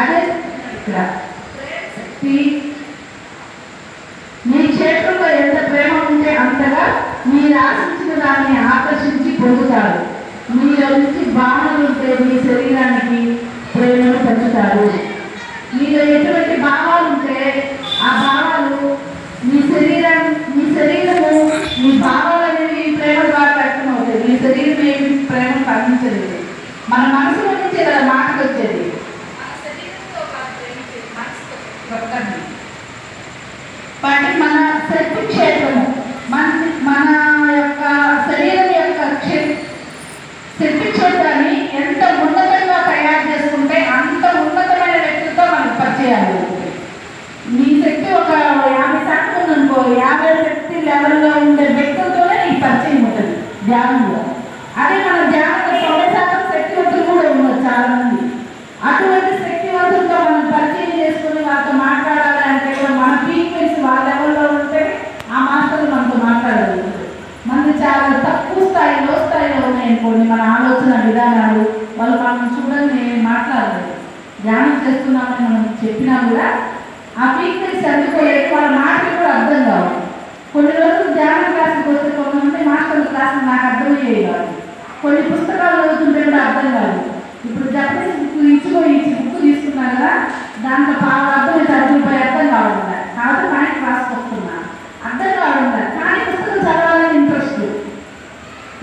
అదే మీ క్షేత్రంలో ఎంత ప్రేమ ఉంటే అంతగా మీరు ఆశించిన దాన్ని ఆకర్షించి పొందుతారు. మీలో నుంచి భావనలు ఉంటే మీ శరీరానికి ప్రేమను పెంచుతారు. మీలో ఎటువంటి భావాలు ఉంటే ఆ భావాలు మీ శరీరము మీ భావాలు అనేవి ప్రేమ ద్వారా వ్యక్తం అవుతాయి. మీ శరీరం ఏమి ప్రేమను పండించలేదు. మన మనసులో నుంచి ఇలా మాటకు వచ్చేది. మన శక్తి క్షేత్రము మన యొక్క శరీరం యొక్క శక్తి క్షేత్రాన్ని ఎంత ఉన్నతంగా తయారు చేసుకుంటే అంత ఉన్నతమైన వ్యక్తితో మనకు పరిచయాలు. నీ శక్తి ఒక 50% ఉందనుకో, 50 శక్తి లెవెల్లో ఉండే వ్యక్తులతోనే నీకు పరిచయం ఉంటుంది ధ్యానంలో. అదే మన ధ్యానంలో 90% శక్తివంతులు కూడా ఉన్నారు చాలా మంది. అటువంటి శక్తివంతులతో మనం పరిచయం చేసుకుని వాళ్ళతో మాట్లాడాలి అంటే మన ఫ్రీక్వెన్సీ వాళ్ళ లెవెల్లో ఉంటే ఆ మాస్టర్లు మనతో మాట్లాడాలి. మనది చాలా తక్కువ స్థాయిలో ఉన్నాయనుకోండి మన ఆలోచన విధానాలు. వాళ్ళు మనం చూడండి మాట్లాడలేదు, ధ్యానం చేస్తున్నామని మనం చెప్పినా కూడా ఆ ఫ్రీక్వెన్సీ అందుకోలేదు. వాళ్ళ మాటలు కూడా అర్థం కావు. కొన్ని రోజులు ధ్యానం క్లాసులకు వస్తే కొంతమంది మాస్టర్ల క్లాసులు నాకు అర్థమయ్యేవి కాదు. కొన్ని పుస్తకాలు చదువుతుంటే కూడా అర్థం కాదు. ఇప్పుడు జపనీస్ బుక్ తీసుకున్నా కదా, దాంట్లో బాగా అర్థం చదివిపోయి అర్థం కావడం కాబట్టి మనకి క్లాస్కి వస్తున్నా అర్థం కావడం కానీ పుస్తకం చదవాలని ఇంట్రెస్ట్.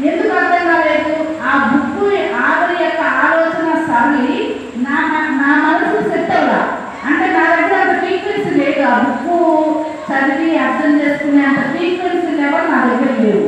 ఎందుకు అర్థం కాలేదు? ఆ బుక్ ఆవిడ యొక్క ఆలోచన సరళి నా మనసు సెట్ అవ్వదా అంటే నా దగ్గర అంత ఫ్రీక్వెన్సీ లేదు. ఆ బుక్ చదివి అర్థం చేసుకునే అంత ఫ్రీక్వెన్సీ లెవెల్ నా దగ్గర లేదు.